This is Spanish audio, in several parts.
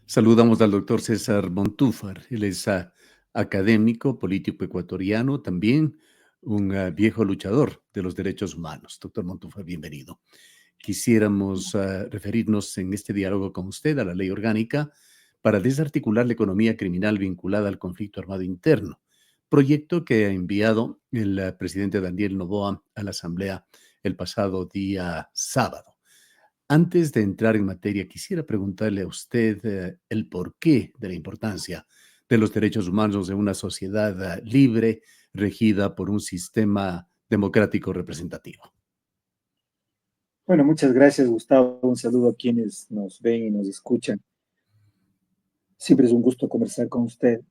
Saludamos al doctor César Montúfar. Él es académico, político ecuatoriano, también un viejo luchador de los derechos humanos. Doctor Montúfar, bienvenido. Quisiéramos referirnos en este diálogo con usted a la ley orgánica para desarticular la economía criminal vinculada al conflicto armado interno, proyecto que ha enviado el presidente Daniel Noboa a la Asamblea el pasado día sábado. Antes de entrar en materia, quisiera preguntarle a usted el porqué de la importancia de los derechos humanos en una sociedad libre, regida por un sistema democrático representativo. Bueno, muchas gracias, Gustavo. Un saludo a quienes nos ven y nos escuchan. Siempre es un gusto conversar con usted.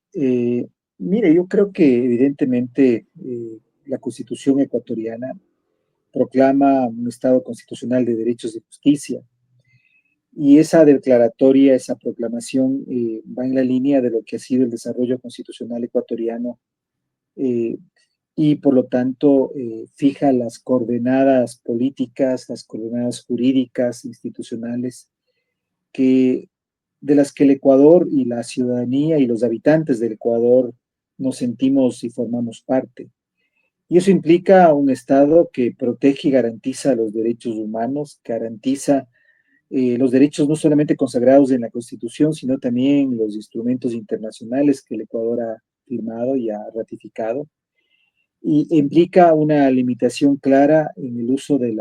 Mire, yo creo que evidentemente la Constitución ecuatoriana proclama un Estado constitucional de derechos y justicia. Y esa declaratoria, esa proclamación va en la línea de lo que ha sido el desarrollo constitucional ecuatoriano eh, y por lo tanto fija las coordenadas políticas, las coordenadas jurídicas, institucionales, que, de las que el Ecuador y la ciudadanía y los habitantes del Ecuador nos sentimos y formamos parte. Y eso implica un Estado que protege y garantiza los derechos humanos, garantiza los derechos no solamente consagrados en la Constitución, sino también los instrumentos internacionales que el Ecuador ha firmado y ha ratificado, y implica una limitación clara en el uso de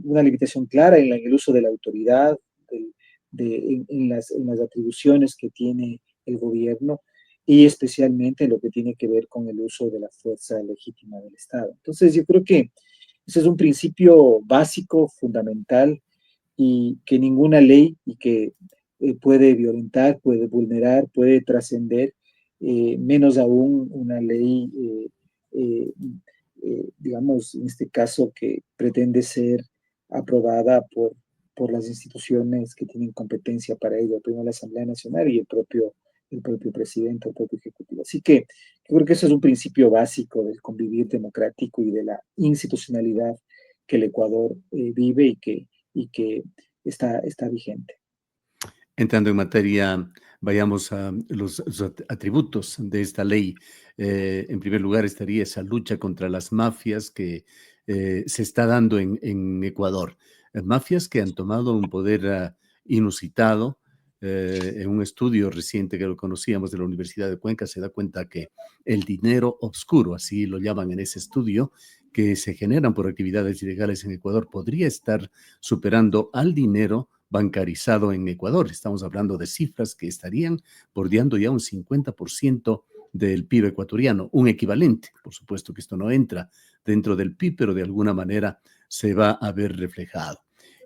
una limitación clara en el uso de la autoridad, en las atribuciones que tiene el gobierno y especialmente lo que tiene que ver con el uso de la fuerza legítima del Estado. Entonces, yo creo que ese es un principio básico, fundamental, y que ninguna ley y que puede violentar, puede vulnerar, puede trascender, menos aún una ley, eh, digamos, en este caso, que pretende ser aprobada por las instituciones que tienen competencia para ello, primero la Asamblea Nacional y el propio presidente, el propio ejecutivo. Así que yo creo que eso es un principio básico del convivir democrático y de la institucionalidad que el Ecuador vive y que está vigente. Entrando en materia, vayamos a los atributos de esta ley. En primer lugar, estaría esa lucha contra las mafias que se está dando en Ecuador. Mafias que han tomado un poder inusitado. En un estudio reciente que lo conocíamos de la Universidad de Cuenca, se da cuenta que el dinero obscuro, así lo llaman en ese estudio, que se generan por actividades ilegales en Ecuador, podría estar superando al dinero bancarizado en Ecuador. Estamos hablando de cifras que estarían bordeando ya un 50% del PIB ecuatoriano, un equivalente. Por supuesto que esto no entra dentro del PIB, pero de alguna manera se va a ver reflejado.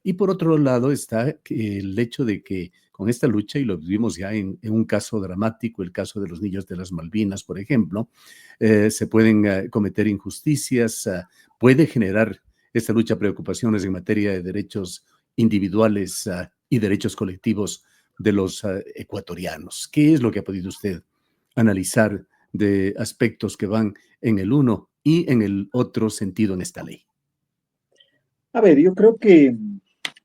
Y por otro lado está el hecho de que con esta lucha, y lo vimos ya en un caso dramático, el caso de los niños de las Malvinas, por ejemplo, se pueden cometer injusticias, puede generar esta lucha preocupaciones en materia de derechos individuales y derechos colectivos de los ecuatorianos. ¿Qué es lo que ha podido usted analizar de aspectos que van en el uno y en el otro sentido en esta ley? A ver, yo creo que,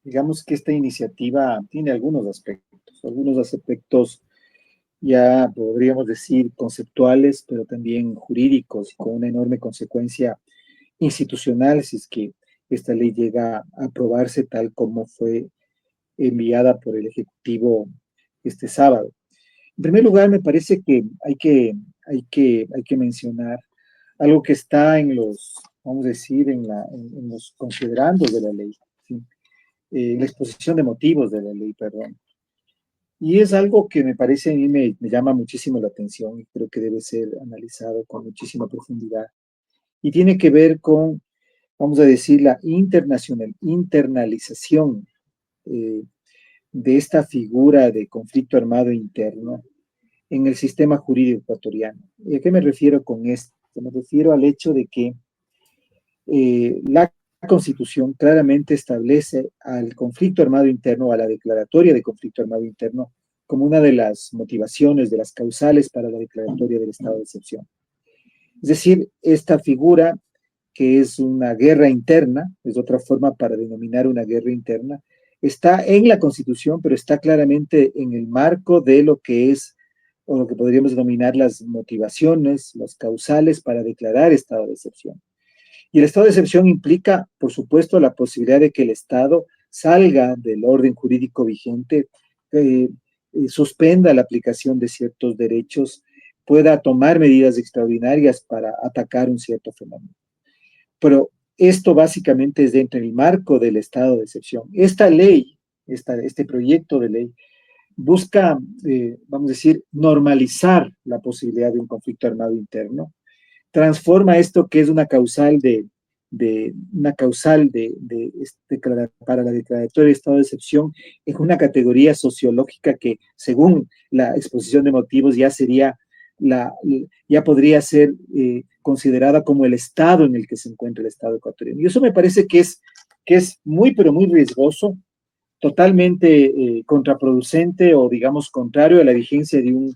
digamos que esta iniciativa tiene algunos aspectos ya podríamos decir conceptuales, pero también jurídicos y con una enorme consecuencia institucional si es que esta ley llega a aprobarse tal como fue enviada por el Ejecutivo este sábado. En primer lugar, me parece que hay que mencionar algo que está vamos a decir, en los considerandos de la ley, ¿sí? En la exposición de motivos de la ley, perdón. Y es algo que me parece, a mí me llama muchísimo la atención y creo que debe ser analizado con muchísima profundidad. Y tiene que ver con, vamos a decir, la internalización eh, de esta figura de conflicto armado interno en el sistema jurídico ecuatoriano. ¿Y a qué me refiero con esto? Me refiero al hecho de que la Constitución claramente establece al conflicto armado interno, a la declaratoria de conflicto armado interno, como una de las motivaciones, de las causales para la declaratoria del estado de excepción. Es decir, esta figura que es una guerra interna, es otra forma para denominar una guerra interna, está en la Constitución, pero está claramente en el marco de lo que es, o lo que podríamos denominar las motivaciones, las causales para declarar estado de excepción. Y el estado de excepción implica, por supuesto, la posibilidad de que el Estado salga del orden jurídico vigente, eh, suspenda la aplicación de ciertos derechos, pueda tomar medidas extraordinarias para atacar un cierto fenómeno. Pero esto básicamente es dentro del marco del estado de excepción. Esta ley, este proyecto de ley, busca, vamos a decir, normalizar la posibilidad de un conflicto armado interno, transforma esto que es una causal para la declaratoria de estado de excepción en una categoría sociológica que, según la exposición de motivos, ya podría ser considerada como el estado en el que se encuentra el Estado ecuatoriano. Y eso me parece que es muy, pero muy riesgoso, totalmente contraproducente o, digamos, contrario a la vigencia de un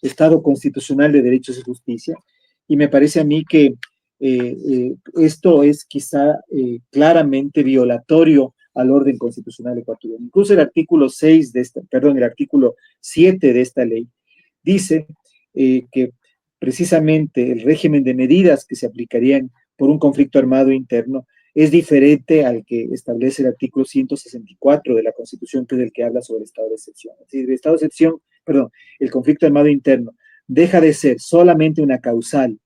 Estado constitucional de derechos y justicia. Y me parece a mí que esto es quizá claramente violatorio al orden constitucional ecuatoriano. Incluso el artículo 6 de el artículo 7 de esta ley dice que precisamente el régimen de medidas que se aplicarían por un conflicto armado interno es diferente al que establece el artículo 164 de la Constitución, que es el que habla sobre el estado de excepción. Es decir, el estado de excepción, el conflicto armado interno deja de ser solamente una causal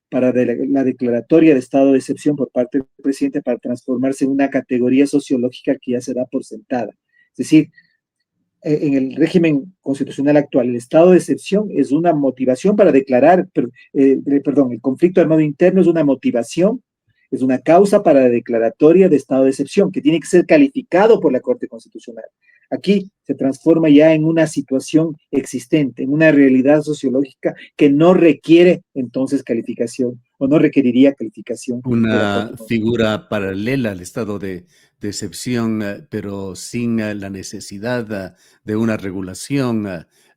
para la declaratoria de estado de excepción por parte del presidente para transformarse en una categoría sociológica que ya se da por sentada. Es decir, en el régimen constitucional actual, el estado de excepción es una motivación para declarar, el conflicto armado interno es una motivación, es una causa para la declaratoria de estado de excepción, que tiene que ser calificado por la Corte Constitucional. Aquí se transforma ya en una situación existente, en una realidad sociológica que no requiere entonces calificación o no requeriría calificación de la Corte Una Constitucional. figura paralela al estado de excepción, pero sin la necesidad de una regulación,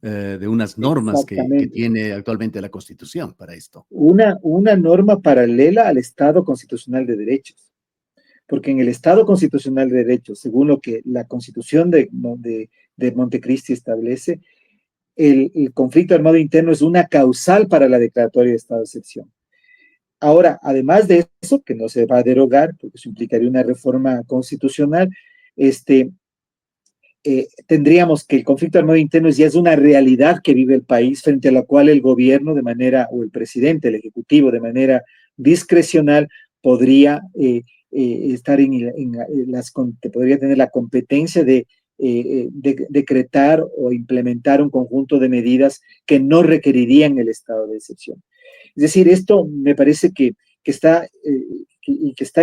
de unas normas que Exactamente. tiene actualmente la Constitución para esto. Una norma paralela al Estado Constitucional de Derechos, porque en el Estado Constitucional de Derechos, según lo que la Constitución de Montecristi establece, el conflicto armado interno es una causal para la declaratoria de estado de excepción. Ahora, además de eso, que no se va a derogar, porque eso implicaría una reforma constitucional, tendríamos que el conflicto armado interno ya es una realidad que vive el país, frente a la cual el gobierno o el presidente, el ejecutivo, de manera discrecional, podría estar podría tener la competencia de decretar o implementar un conjunto de medidas que no requerirían el estado de excepción. Es decir, esto me parece que está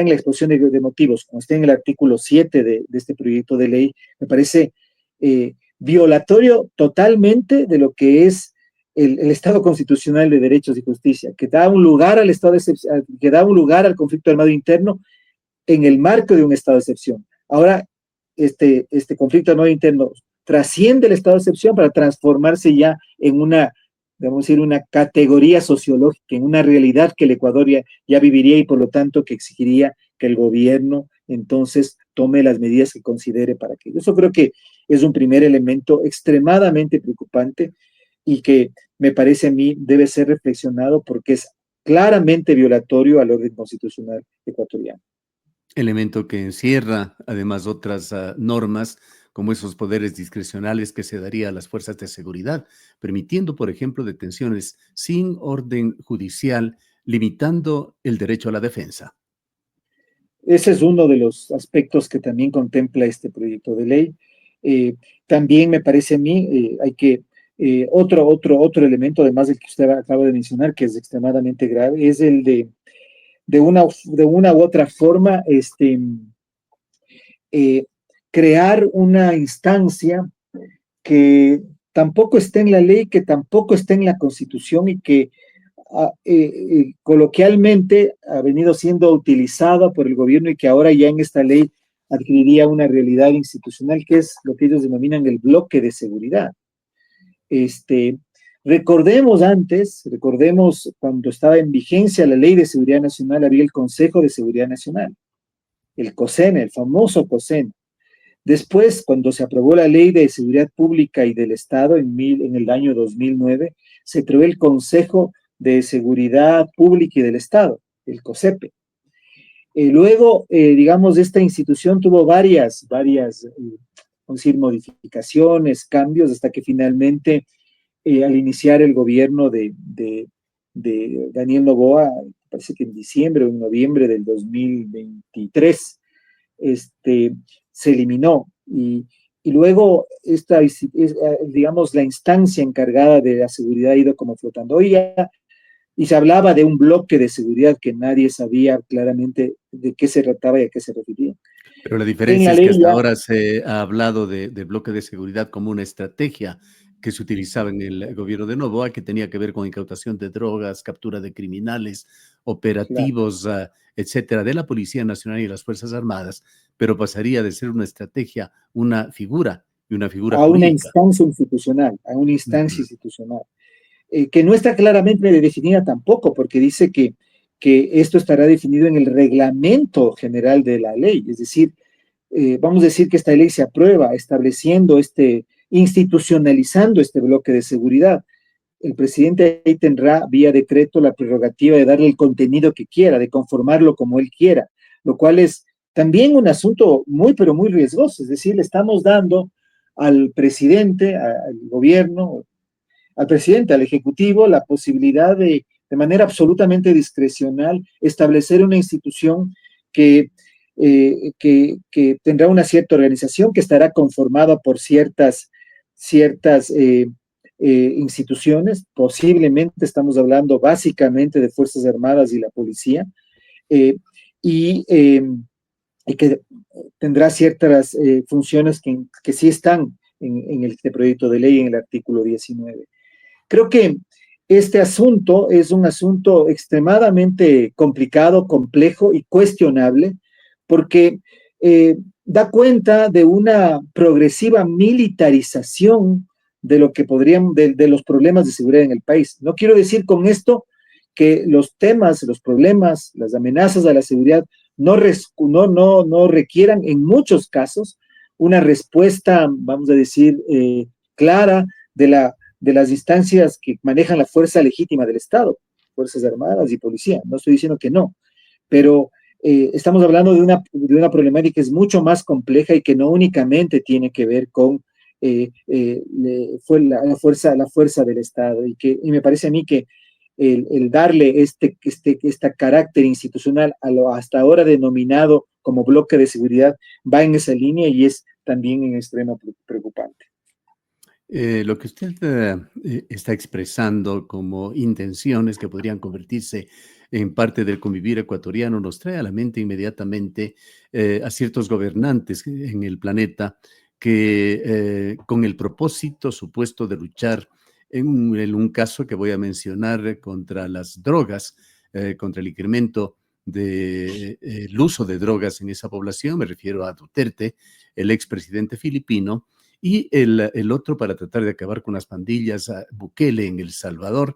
en la exposición de motivos, como está en el artículo 7 de este proyecto de ley, me parece violatorio totalmente de lo que es el Estado constitucional de derechos y justicia, que da un lugar al estado de excepción, que da un lugar al conflicto armado interno en el marco de un estado de excepción. Ahora, este conflicto armado interno trasciende el estado de excepción para transformarse ya en una, vamos a decir, una categoría sociológica, en una realidad que el Ecuador ya viviría y por lo tanto que exigiría que el gobierno entonces tome las medidas que considere para que. Eso creo que es un primer elemento extremadamente preocupante y que me parece a mí debe ser reflexionado porque es claramente violatorio al orden constitucional ecuatoriano. Elemento que encierra además otras normas, como esos poderes discrecionales que se daría a las fuerzas de seguridad, permitiendo, por ejemplo, detenciones sin orden judicial, limitando el derecho a la defensa. Ese es uno de los aspectos que también contempla este proyecto de ley. También me parece a mí, hay que, otro elemento, además del que usted acaba de mencionar, que es extremadamente grave, es el de una u otra forma, crear una instancia que tampoco está en la ley, que tampoco está en la Constitución y que coloquialmente ha venido siendo utilizada por el gobierno y que ahora ya en esta ley adquiriría una realidad institucional, que es lo que ellos denominan el bloque de seguridad. Recordemos cuando estaba en vigencia la Ley de Seguridad Nacional, había el Consejo de Seguridad Nacional, el COSENA, el famoso COSENA. Después, cuando se aprobó la Ley de Seguridad Pública y del Estado en el año 2009, se creó el Consejo de Seguridad Pública y del Estado, el COSEPE. Luego, digamos, esta institución tuvo varias, vamos a decir, modificaciones, cambios, hasta que finalmente, al iniciar el gobierno de Daniel Noboa, parece que en diciembre o en noviembre del 2023, se eliminó. Y luego, digamos, la instancia encargada de la seguridad ha ido como flotando. Hoy ya, y se hablaba de un bloque de seguridad que nadie sabía claramente de qué se trataba y a qué se refería. Pero la En diferencia la es que ley hasta ya, ahora se ha hablado de bloque de seguridad como una estrategia que se utilizaba en el gobierno de Noboa, que tenía que ver con incautación de drogas, captura de criminales, claro, operativos, etcétera, de la Policía Nacional y las Fuerzas Armadas, pero pasaría de ser una estrategia, una figura y una figura a una jurídica. instancia institucional, a una instancia Ujú. institucional, que no está claramente definida tampoco, porque dice que esto estará definido en el reglamento general de la ley, es decir, vamos a decir que esta ley se aprueba estableciendo institucionalizando este bloque de seguridad. El presidente ahí tendrá vía decreto la prerrogativa de darle el contenido que quiera, de conformarlo como él quiera, lo cual es también un asunto muy, pero muy riesgoso. Es decir, le estamos dando al presidente, al gobierno, al presidente, al ejecutivo, la posibilidad de manera absolutamente discrecional, establecer una institución que tendrá una cierta organización, que estará conformada por ciertas instituciones, posiblemente estamos hablando básicamente de Fuerzas Armadas y la policía, eh, y, eh, y, que tendrá ciertas funciones que sí están en este proyecto de ley en el artículo 19. Creo que este asunto es un asunto extremadamente complicado, complejo y cuestionable, porque da cuenta de una progresiva militarización de lo que podrían, de los problemas de seguridad en el país. No quiero decir con esto que los temas, los problemas, las amenazas a la seguridad no requieran en muchos casos una respuesta, vamos a decir, clara de las instancias que manejan la fuerza legítima del Estado, Fuerzas Armadas y Policía. No estoy diciendo que no, pero estamos hablando de una problemática que es mucho más compleja y que no únicamente tiene que ver con la fuerza del Estado. Y me parece a mí que el darle este carácter institucional a lo hasta ahora denominado como bloque de seguridad va en esa línea y es también en extremo preocupante. Lo que usted está expresando como intenciones que podrían convertirse en parte del convivir ecuatoriano nos trae a la mente inmediatamente a ciertos gobernantes en el planeta que con el propósito supuesto de luchar en un caso que voy a mencionar contra las drogas, contra el incremento del uso de drogas en esa población, me refiero a Duterte, el expresidente filipino, y el otro para tratar de acabar con las pandillas, Bukele en El Salvador,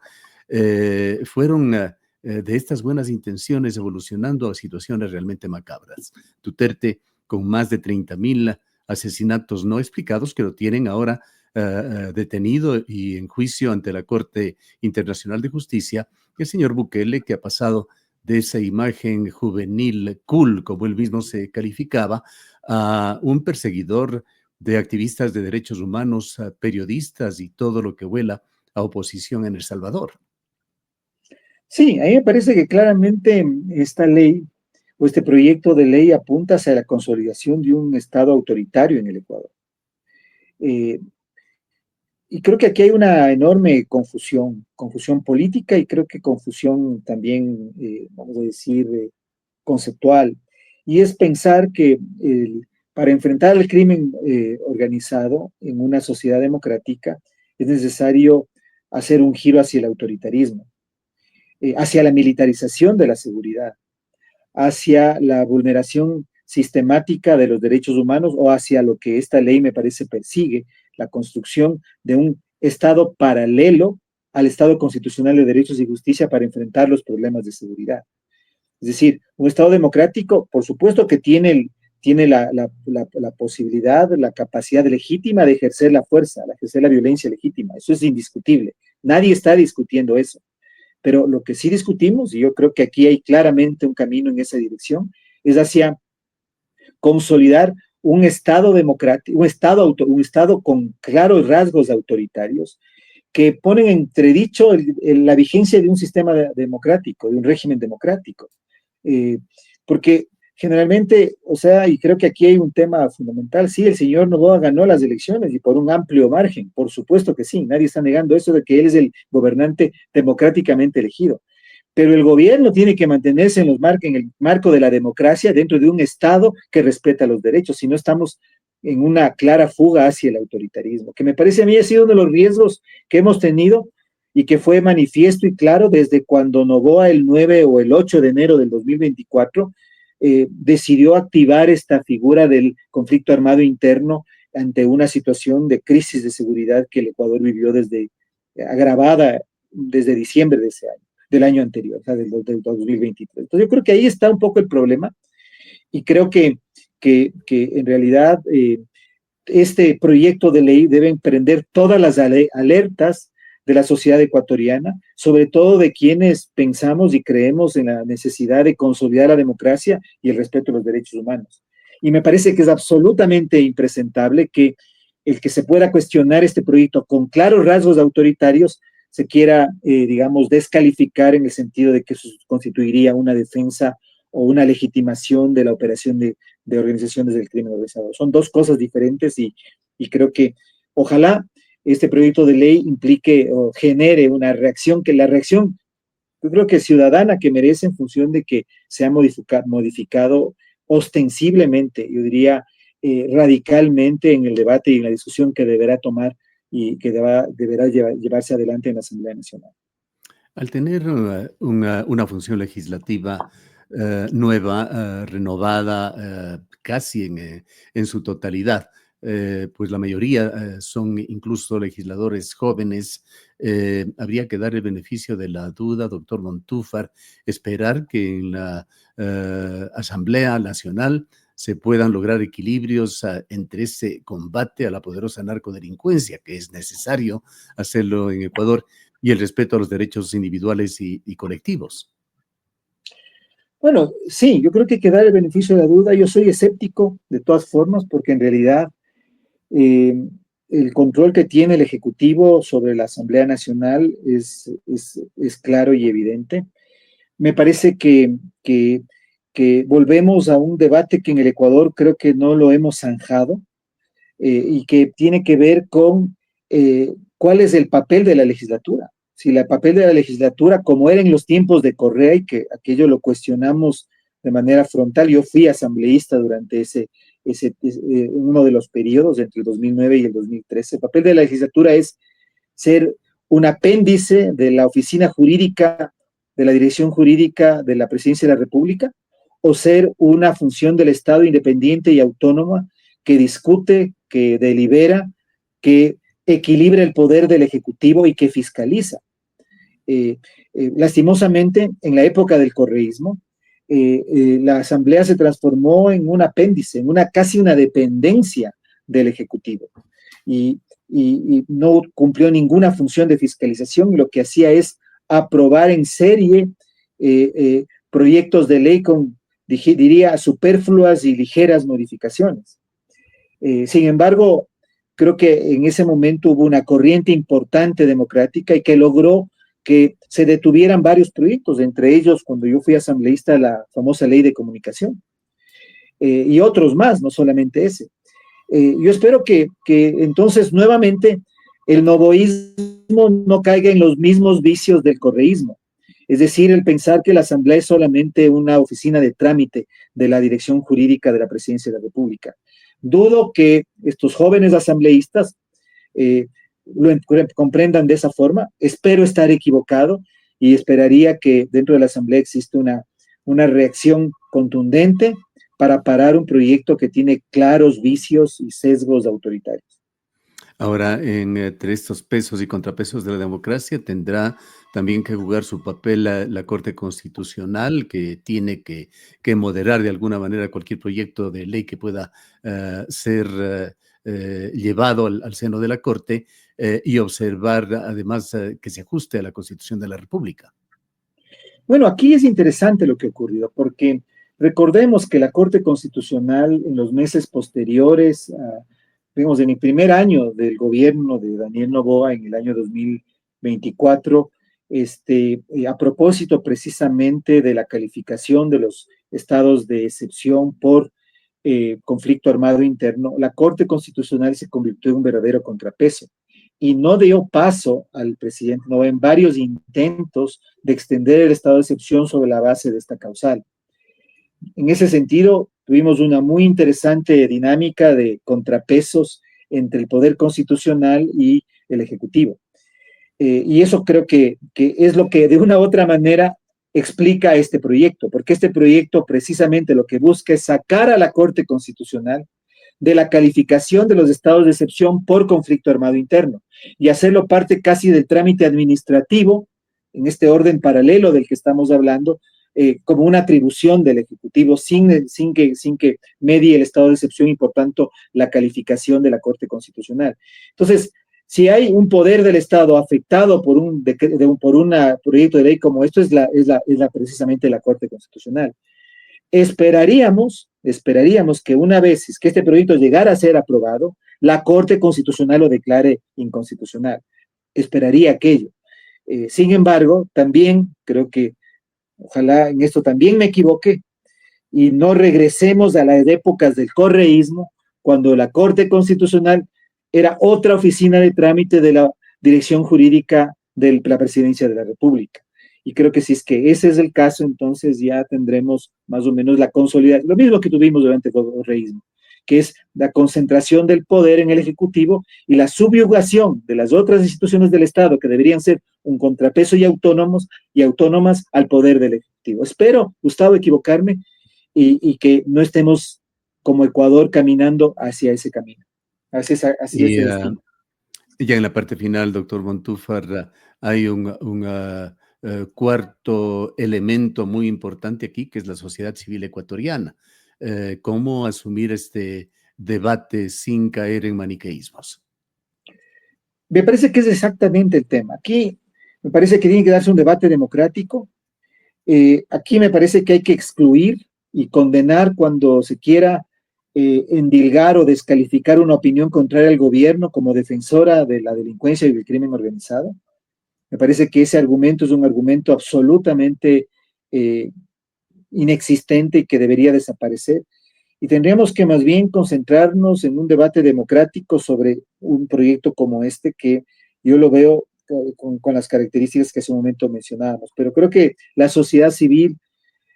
fueron de estas buenas intenciones evolucionando a situaciones realmente macabras. Duterte con más de 30,000 asesinatos no explicados que lo tienen ahora detenido y en juicio ante la Corte Internacional de Justicia, el señor Bukele, que ha pasado de esa imagen juvenil cool, como él mismo se calificaba, a un perseguidor de activistas de derechos humanos, a periodistas y todo lo que vuela a oposición en El Salvador. Sí, a mí me parece que claramente esta ley o este proyecto de ley apunta hacia la consolidación de un Estado autoritario en el Ecuador. Eh, y creo que aquí hay una enorme confusión política y creo que confusión también, vamos a decir, conceptual. Y es pensar que para enfrentar el crimen organizado en una sociedad democrática es necesario hacer un giro hacia el autoritarismo, hacia la militarización de la seguridad, hacia la vulneración sistemática de los derechos humanos o hacia lo que esta ley me parece persigue, la construcción de un Estado paralelo al Estado constitucional de derechos y justicia para enfrentar los problemas de seguridad. Es decir, un Estado democrático, por supuesto que tiene tiene la posibilidad, la capacidad legítima de ejercer la fuerza, de ejercer la violencia legítima. Eso es indiscutible. Nadie está discutiendo eso. Pero lo que sí discutimos, y yo creo que aquí hay claramente un camino en esa dirección, es hacia consolidar un Estado democrático, un Estado con claros rasgos autoritarios que ponen en entredicho la vigencia de un sistema democrático, de un régimen democrático. Porque generalmente, o sea, y creo que aquí hay un tema fundamental, sí, el señor Noboa ganó las elecciones y por un amplio margen, por supuesto que sí, nadie está negando eso de que él es el gobernante democráticamente elegido, pero el gobierno tiene que mantenerse en el marco de la democracia dentro de un Estado que respeta los derechos, si no estamos en una clara fuga hacia el autoritarismo, que me parece a mí ha sido uno de los riesgos que hemos tenido y que fue manifiesto y claro desde cuando Noboa el 9 o el 8 de enero del 2024 decidió activar esta figura del conflicto armado interno ante una situación de crisis de seguridad que el Ecuador vivió agravada desde diciembre de ese año, del año anterior, o sea, del 2023. Entonces yo creo que ahí está un poco el problema y creo que en realidad este proyecto de ley debe emprender todas las alertas de la sociedad ecuatoriana, sobre todo de quienes pensamos y creemos en la necesidad de consolidar la democracia y el respeto a los derechos humanos. Y me parece que es absolutamente impresentable que el que se pueda cuestionar este proyecto con claros rasgos autoritarios se quiera, digamos, descalificar en el sentido de que eso constituiría una defensa o una legitimación de la operación de organizaciones del crimen organizado. Son dos cosas diferentes y creo que ojalá este proyecto de ley implique o genere una reacción, que la reacción, yo creo que ciudadana que merece en función de que se ha modificado ostensiblemente, yo diría radicalmente en el debate y en la discusión que deberá tomar y que deberá llevarse adelante en la Asamblea Nacional. Al tener una función legislativa nueva, renovada, casi en su totalidad, pues la mayoría son incluso legisladores jóvenes, habría que dar el beneficio de la duda, doctor Montúfar, esperar que en la Asamblea Nacional se puedan lograr equilibrios entre ese combate a la poderosa narcodelincuencia, que es necesario hacerlo en Ecuador, y el respeto a los derechos individuales y colectivos. Bueno, sí, yo creo que hay que dar el beneficio de la duda. Yo soy escéptico de todas formas porque en realidad eh, el control que tiene el Ejecutivo sobre la Asamblea Nacional es claro y evidente. Me parece que volvemos a un debate que en el Ecuador creo que no lo hemos zanjado y que tiene que ver con cuál es el papel de la legislatura. Si el papel de la legislatura, como era en los tiempos de Correa, y que aquello lo cuestionamos de manera frontal, yo fui asambleísta durante uno de los periodos entre el 2009 y el 2013, el papel de la legislatura es ser un apéndice de la oficina jurídica, de la dirección jurídica de la Presidencia de la República, o ser una función del Estado independiente y autónoma que discute, que delibera, que equilibra el poder del Ejecutivo y que fiscaliza. Lastimosamente, en la época del correísmo, la Asamblea se transformó en un apéndice, en casi una dependencia del Ejecutivo. Y no cumplió ninguna función de fiscalización y lo que hacía es aprobar en serie proyectos de ley con, diría, superfluas y ligeras modificaciones. Sin embargo, creo que en ese momento hubo una corriente importante democrática y que logró que se detuvieran varios proyectos, entre ellos, cuando yo fui asambleísta, la famosa ley de comunicación, y otros más, no solamente ese. Yo espero que entonces nuevamente el novoísmo no caiga en los mismos vicios del correísmo, es decir, el pensar que la Asamblea es solamente una oficina de trámite de la dirección jurídica de la Presidencia de la República. Dudo que estos jóvenes asambleístas lo comprendan de esa forma. Espero estar equivocado y esperaría que dentro de la Asamblea exista una reacción contundente para parar un proyecto que tiene claros vicios y sesgos autoritarios. Ahora, entre estos pesos y contrapesos de la democracia, tendrá también que jugar su papel la Corte Constitucional, que tiene que moderar de alguna manera cualquier proyecto de ley que pueda ser llevado al seno de la Corte y observar además que se ajuste a la Constitución de la República. Bueno, aquí es interesante lo que ha ocurrido, porque recordemos que la Corte Constitucional en los meses posteriores, digamos, en el primer año del gobierno de Daniel Noboa, en el año 2024, a propósito precisamente de la calificación de los estados de excepción por conflicto armado interno, la Corte Constitucional se convirtió en un verdadero contrapeso y no dio paso al presidente Noboa en varios intentos de extender el estado de excepción sobre la base de esta causal. En ese sentido, tuvimos una muy interesante dinámica de contrapesos entre el poder constitucional y el ejecutivo. Y eso creo que es lo que de una u otra manera explica este proyecto, porque este proyecto precisamente lo que busca es sacar a la Corte Constitucional de la calificación de los estados de excepción por conflicto armado interno y hacerlo parte casi del trámite administrativo, en este orden paralelo del que estamos hablando, como una atribución del Ejecutivo sin que medie el estado de excepción y por tanto la calificación de la Corte Constitucional. Entonces, si hay un poder del Estado afectado por un proyecto de ley como esto, es precisamente la Corte Constitucional. Esperaríamos que una vez que este proyecto llegara a ser aprobado, la Corte Constitucional lo declare inconstitucional. Esperaría aquello. Sin embargo, también creo que, ojalá en esto también me equivoque, y no regresemos a las épocas del correísmo, cuando la Corte Constitucional era otra oficina de trámite de la dirección jurídica de la Presidencia de la República. Y creo que si es que ese es el caso, entonces ya tendremos más o menos la consolidación, lo mismo que tuvimos durante el correísmo, que es la concentración del poder en el Ejecutivo y la subyugación de las otras instituciones del Estado que deberían ser un contrapeso y autónomas al poder del Ejecutivo. Espero, Gustavo, equivocarme y que no estemos como Ecuador caminando hacia ese camino, hacia Y ese destino. ya en la parte final, doctor Montúfar, hay un cuarto elemento muy importante aquí, que es la sociedad civil ecuatoriana. ¿Cómo asumir este debate sin caer en maniqueísmos? Me parece que es exactamente el tema. Aquí me parece que tiene que darse un debate democrático. Aquí me parece que hay que excluir y condenar cuando se quiera endilgar o descalificar una opinión contraria al gobierno como defensora de la delincuencia y del crimen organizado. Me parece que ese argumento es un argumento absolutamente eh, inexistente y que debería desaparecer. Y tendríamos que más bien concentrarnos en un debate democrático sobre un proyecto como este, que yo lo veo con las características que hace un momento mencionábamos. Pero creo que la sociedad civil,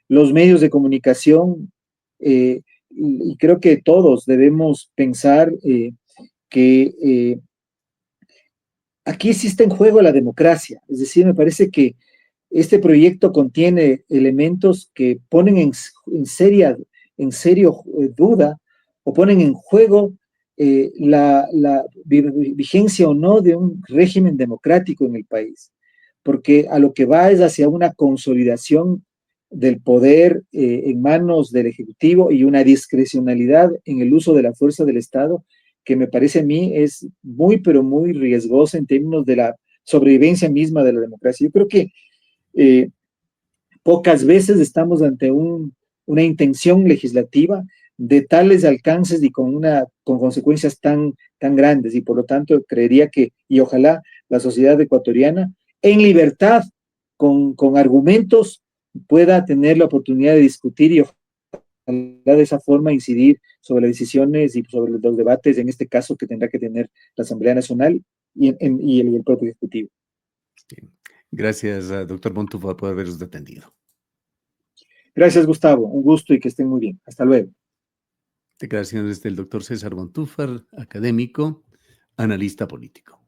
los medios de comunicación, y creo que todos debemos pensar que aquí existe en juego la democracia. Es decir, me parece que este proyecto contiene elementos que ponen en serio duda o ponen en juego la vigencia o no de un régimen democrático en el país, porque a lo que va es hacia una consolidación del poder en manos del Ejecutivo y una discrecionalidad en el uso de la fuerza del Estado que me parece a mí es muy, pero muy riesgosa en términos de la sobrevivencia misma de la democracia. Yo creo que eh, pocas veces estamos ante una intención legislativa de tales alcances y con consecuencias tan grandes. Y por lo tanto, creería que, y ojalá la sociedad ecuatoriana, en libertad, con argumentos, pueda tener la oportunidad de discutir y ojalá de esa forma incidir sobre las decisiones y sobre los debates, en este caso, que tendrá que tener la Asamblea Nacional y el propio Ejecutivo. Bien. Gracias, doctor Montúfar, por habernos atendido. Gracias, Gustavo. Un gusto y que estén muy bien. Hasta luego. Declaraciones del doctor César Montúfar, académico, analista político.